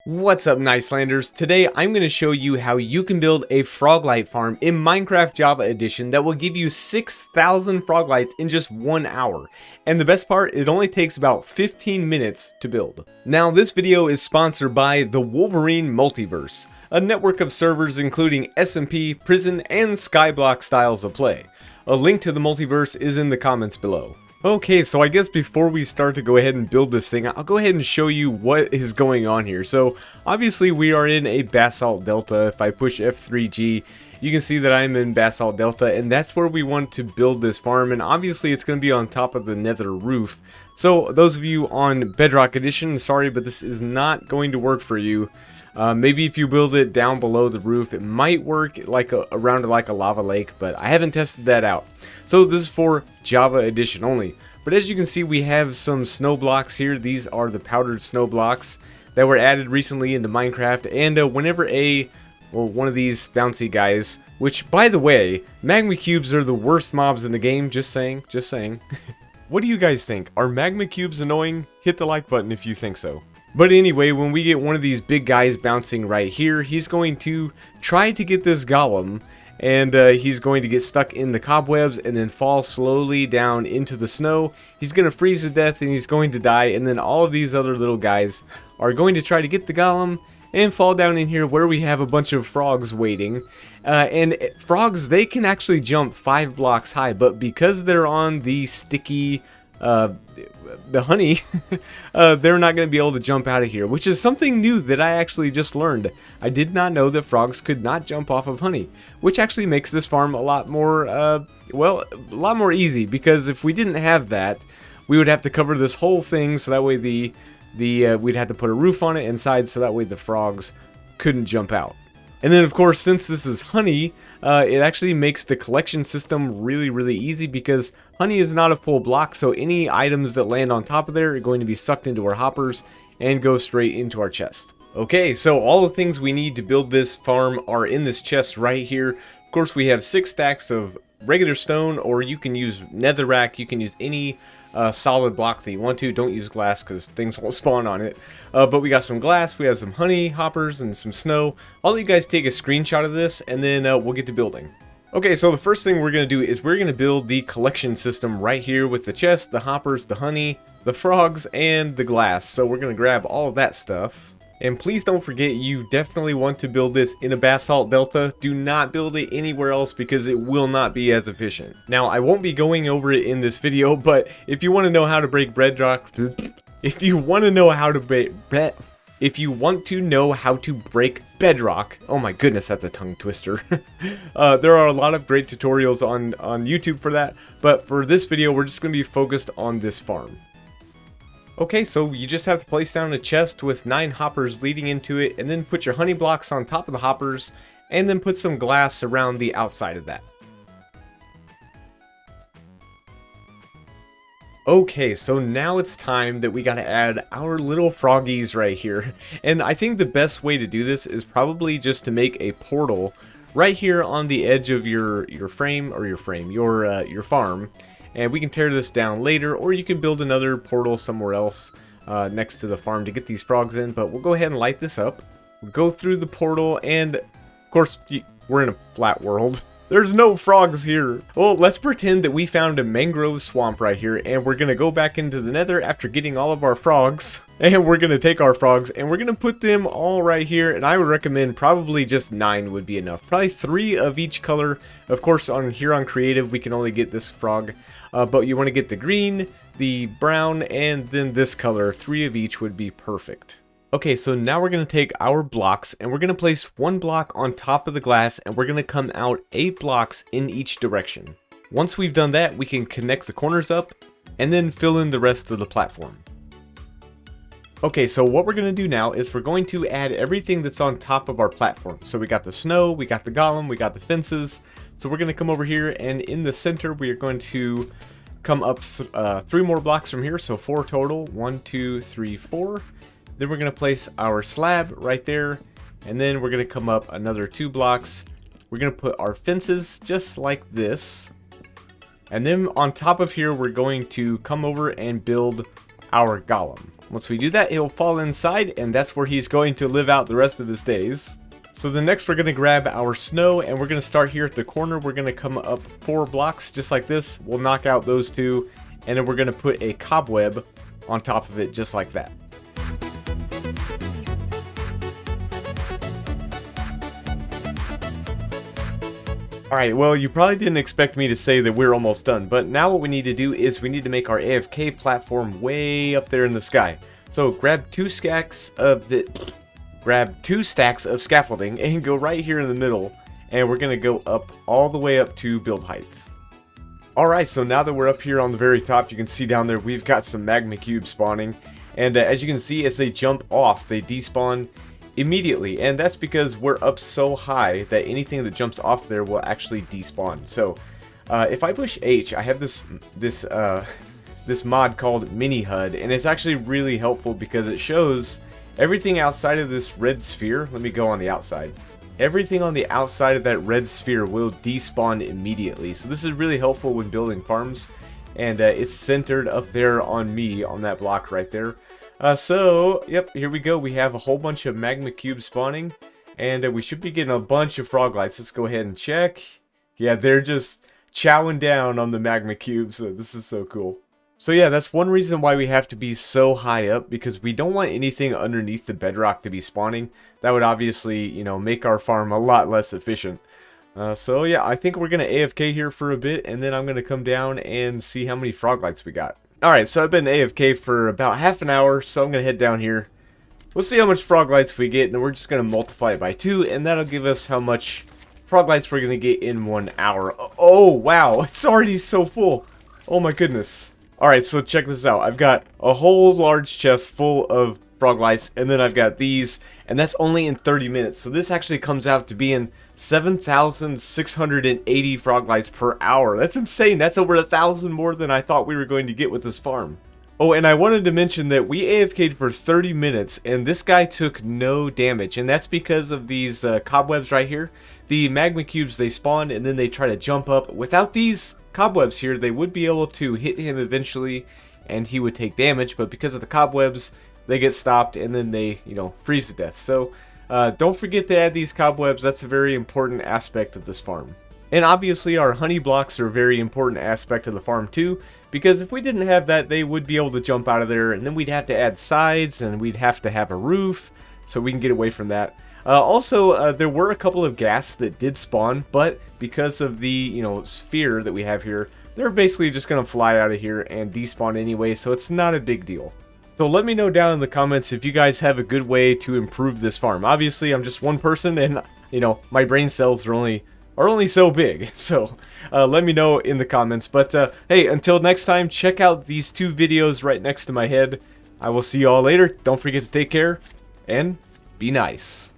What's up, Nicelanders? Today I'm going to show you how you can build a Froglight farm in Minecraft Java Edition that will give you 6,000 Froglights in just 1 hour. And the best part, it only takes about 15 minutes to build. Now this video is sponsored by the Wolverine Multiverse, a network of servers including SMP, Prison, and Skyblock styles of play. A link to the multiverse is in the comments below. Okay, so I guess before we start to go ahead and build this thing, I'll go ahead and show you what is going on here. So obviously we are in a basalt delta. If I push F3G, you can see that I'm in basalt delta, and that's where we want to build this farm. And obviously it's going to be on top of the nether roof. So those of you on Bedrock Edition, sorry, but this is not going to work for you. Maybe if you build it down below the roof, it might work like around like a lava lake, but I haven't tested that out. So this is for Java Edition only. But as you can see, we have some snow blocks here. These are the powdered snow blocks that were added recently into Minecraft. And whenever one of these bouncy guys, which by the way, magma cubes are the worst mobs in the game. Just saying. What do you guys think? Are magma cubes annoying? Hit the like button if you think so. But anyway, when we get one of these big guys bouncing right here, he's going to try to get this golem, and he's going to get stuck in the cobwebs and then fall slowly down into the snow. He's going to freeze to death and he's going to die, and then all of these other little guys are going to try to get the golem and fall down in here where we have a bunch of frogs waiting. And frogs, they can actually jump 5 blocks high, but because they're on the sticky the honey, they're not going to be able to jump out of here, which is something new that I actually just learned. I did not know that frogs could not jump off of honey, which actually makes this farm a lot more, well, a lot more easy, because if we didn't have that, we would have to cover this whole thing, so that way we'd have to put a roof on it inside, so that way the frogs couldn't jump out. And then of course, since this is honey, it actually makes the collection system really easy, because honey is not a full block, so any items that land on top of there are going to be sucked into our hoppers and go straight into our chest. Okay, so all the things we need to build this farm are in this chest right here. Of course, we have 6 stacks of regular stone, or you can use netherrack. You can use any solid block that you want to. Don't use glass because things won't spawn on it. But we got some glass, we have some honey hoppers, and some snow. I'll let you guys take a screenshot of this, and then we'll get to building. Okay, so the first thing we're going to do is we're going to build the collection system right here with the chest, the hoppers, the honey, the frogs, and the glass. So we're going to grab all of that stuff. And please don't forget, you definitely want to build this in a basalt delta. Do not build it anywhere else, because it will not be as efficient. Now, I won't be going over it in this video, but if you want to know how to break bedrock, if you want to know how to break bedrock, oh my goodness, that's a tongue twister. There are a lot of great tutorials on YouTube for that, but for this video, we're just going to be focused on this farm. Okay, so you just have to place down a chest with 9 hoppers leading into it, and then put your honey blocks on top of the hoppers, and then put some glass around the outside of that. Okay, so now it's time that we gotta add our little froggies right here. And I think the best way to do this is probably just to make a portal right here on the edge of your farm. And we can tear this down later, or you can build another portal somewhere else next to the farm to get these frogs in. But we'll go ahead and light this up. We'll go through the portal, and of course, we're in a flat world. There's no frogs here. Well, let's pretend that we found a mangrove swamp right here, and we're going to go back into the nether after getting all of our frogs. And we're going to take our frogs, and we're going to put them all right here. And I would recommend probably just 9 would be enough. Probably 3 of each color. Of course, on creative, we can only get this frog. But you want to get the green, the brown, and then this color. 3 of each would be perfect. Okay, so now we're going to take our blocks, and we're going to place 1 block on top of the glass, and we're going to come out 8 blocks in each direction. Once we've done that, we can connect the corners up, and then fill in the rest of the platform. Okay, so what we're going to do now is we're going to add everything that's on top of our platform. So we got the snow, we got the golem, we got the fences. So we're going to come over here, and in the center, we are going to come up 3 more blocks from here, so 4 total. 1, 2, 3, 4. Then we're going to place our slab right there, and then we're going to come up another 2 blocks. We're going to put our fences just like this. And then on top of here, we're going to come over and build our golem. Once we do that, he'll fall inside, and that's where he's going to live out the rest of his days. So the next we're going to grab our snow, and we're going to start here at the corner. We're going to come up 4 blocks just like this. We'll knock out those 2, and then we're going to put a cobweb on top of it just like that. Alright, well, you probably didn't expect me to say that we're almost done, but now what we need to do is we need to make our AFK platform way up there in the sky. So grab 2 stacks of scaffolding and go right here in the middle, and we're going to go up all the way up to build height. Alright, so now that we're up here on the very top, you can see down there we've got some magma cubes spawning, and as you can see, as they jump off, they despawn immediately, and that's because we're up so high that anything that jumps off there will actually despawn. So if I push H, I have this mod called Mini HUD, and it's actually really helpful because it shows everything outside of this red sphere. Let me go on the outside. Everything on the outside of that red sphere will despawn immediately. So this is really helpful when building farms, and it's centered up there on me on that block right there. So, yep, here we go. We have a whole bunch of magma cubes spawning, and we should be getting a bunch of froglights. Let's go ahead and check. Yeah, they're just chowing down on the magma cubes. This is so cool. So yeah, that's one reason why we have to be so high up, because we don't want anything underneath the bedrock to be spawning. That would obviously, you know, make our farm a lot less efficient. So yeah, I think we're going to AFK here for a bit, and then I'm going to come down and see how many froglights we got. Alright, so I've been AFK for about half an hour, so I'm going to head down here. We'll see how much froglights we get, and then we're just going to multiply it by 2, and that'll give us how much froglights we're going to get in 1 hour. Oh, wow, it's already so full. Oh my goodness. Alright, so check this out. I've got a whole large chest full of froglights, and then I've got these, and that's only in 30 minutes. So this actually comes out to being 7,680 froglights per hour. That's insane. That's over 1,000 more than I thought we were going to get with this farm. Oh, and I wanted to mention that we AFK'd for 30 minutes, and this guy took no damage, and that's because of these cobwebs right here. The magma cubes, they spawn, and then they try to jump up. Without these cobwebs here, they would be able to hit him eventually, and he would take damage, but because of the cobwebs, they get stopped, and then they, you know, freeze to death. So, don't forget to add these cobwebs. That's a very important aspect of this farm. And obviously our honey blocks are a very important aspect of the farm too, because if we didn't have that, they would be able to jump out of there, and then we'd have to add sides, and we'd have to have a roof, so we can get away from that. Also, there were a couple of ghasts that did spawn, but because of the, you know, sphere that we have here, they're basically just going to fly out of here and despawn anyway, so it's not a big deal. So let me know down in the comments if you guys have a good way to improve this farm. Obviously, I'm just one person, and, you know, my brain cells are only so big. So let me know in the comments. But hey, until next time, check out these 2 videos right next to my head. I will see you all later. Don't forget to take care, and be nice.